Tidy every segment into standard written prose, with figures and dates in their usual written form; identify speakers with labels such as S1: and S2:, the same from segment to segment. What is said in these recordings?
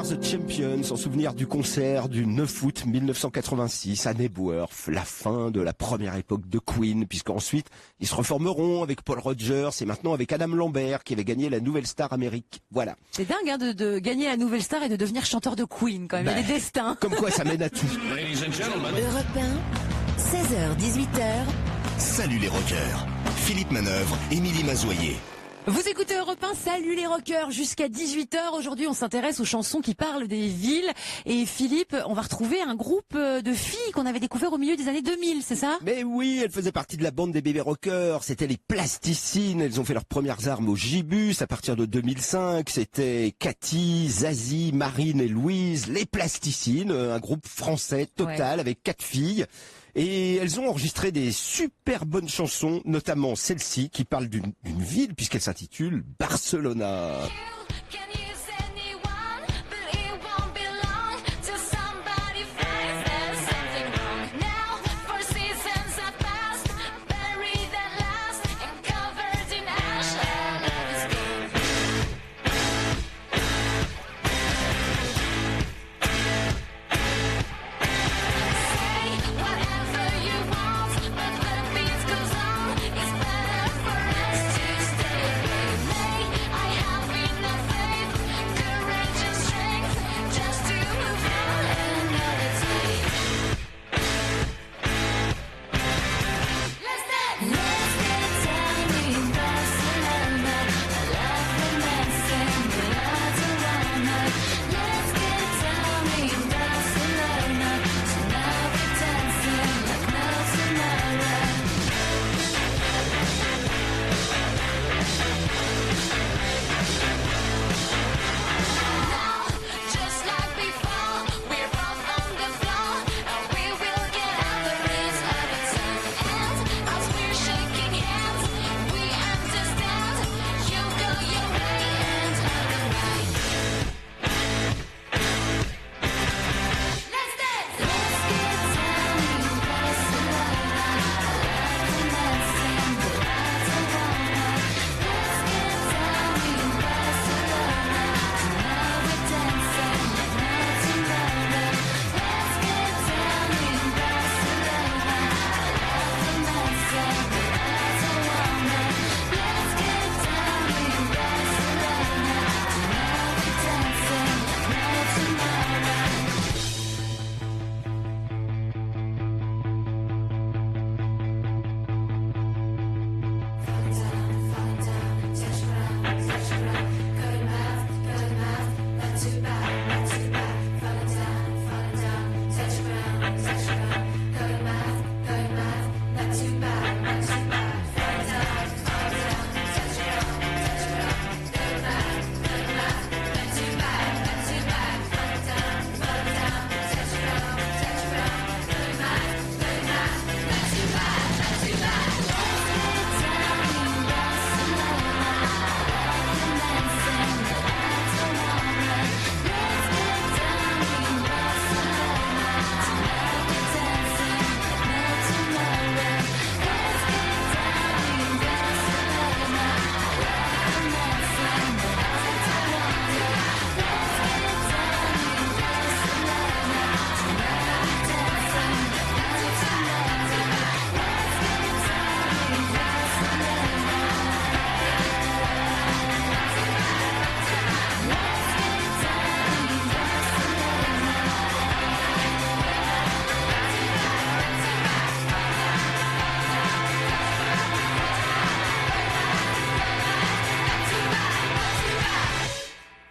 S1: the Champions, en souvenir du concert du 9 août 1986 à Nebworth, la fin de la première époque de Queen, puisqu'ensuite ils se reformeront avec Paul Rogers et maintenant avec Adam Lambert qui avait gagné la Nouvelle Star Amérique. Voilà.
S2: C'est dingue hein, de gagner la Nouvelle Star et de devenir chanteur de Queen quand même. Il y a des destins.
S1: Comme quoi ça mène à tout.
S3: Europe 1, 16h-18h.
S4: Salut les rockers. Philippe Manœuvre, Émilie Mazoyer.
S2: Vous écoutez Europe 1, salut les rockers, jusqu'à 18h. Aujourd'hui, on s'intéresse aux chansons qui parlent des villes. Et Philippe, on va retrouver un groupe de filles qu'on avait découvert au milieu des années 2000, c'est ça?
S1: Mais oui, elles faisaient partie de la bande des bébés rockers. C'était les Plasticines. Elles ont fait leurs premières armes au Gibus à partir de 2005. C'était Cathy, Zazie, Marine et Louise. Les Plasticines, un groupe français total avec 4 filles. Et elles ont enregistré des super bonnes chansons, notamment celle-ci qui parle d'une ville puisqu'elle s'intitule Barcelona.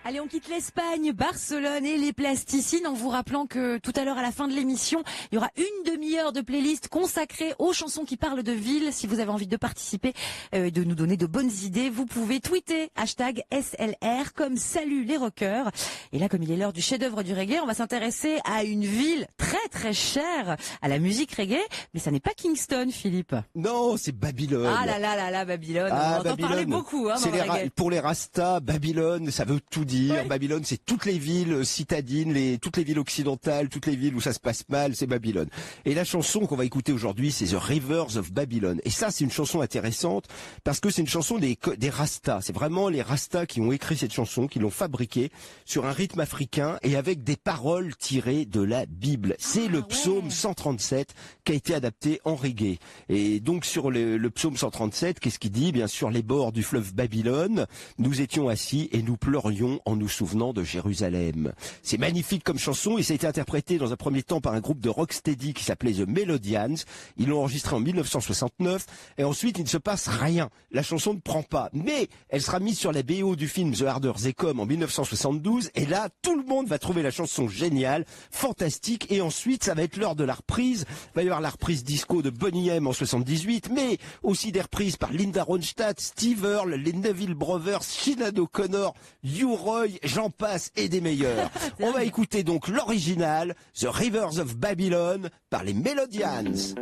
S2: Allez, on quitte l'Espagne, Barcelone et les Plasticines en vous rappelant que tout à l'heure à la fin de l'émission, il y aura une demi-heure de playlist consacrée aux chansons qui parlent de ville. Si vous avez envie de participer, de nous donner de bonnes idées, vous pouvez tweeter #SLR comme salut les rockers. Et là, comme il est l'heure du chef-d'œuvre du reggae, on va s'intéresser à une ville très très chère à la musique reggae, mais ça n'est pas Kingston, Philippe.
S1: Non, c'est Babylone.
S2: Ah là là là là, Babylone.
S1: Ah,
S2: on entend parler beaucoup hein, dans le reggae.
S1: Pour les Rastas, Babylone, ça veut tout dire. dire. Babylone, c'est toutes les villes citadines, toutes les villes occidentales, toutes les villes où ça se passe mal, c'est Babylone. Et la chanson qu'on va écouter aujourd'hui, c'est The Rivers of Babylon. Et ça, c'est une chanson intéressante parce que c'est une chanson des Rastas. C'est vraiment les Rastas qui ont écrit cette chanson, qui l'ont fabriquée sur un rythme africain et avec des paroles tirées de la Bible. C'est le psaume 137 qui a été adapté en reggae. Et donc sur le psaume 137, qu'est-ce qu'il dit? Bien sûr, les bords du fleuve Babylone, nous étions assis et nous pleurions en nous souvenant de Jérusalem. C'est magnifique comme chanson et ça a été interprété dans un premier temps par un groupe de rocksteady qui s'appelait The Melodians. Ils l'ont enregistré en 1969 et ensuite il ne se passe rien. La chanson ne prend pas, mais elle sera mise sur la BO du film The Harder They Come en 1972 et là tout le monde va trouver la chanson géniale, fantastique et ensuite ça va être l'heure de la reprise. Il va y avoir la reprise disco de Boney M en 78, mais aussi des reprises par Linda Ronstadt, Steve Earle, les Neville Brothers, Sinead O'Connor, Hugh Roy, j'en passe et des meilleurs. On va écouter donc l'original, The Rivers of Babylon, par les Melodians.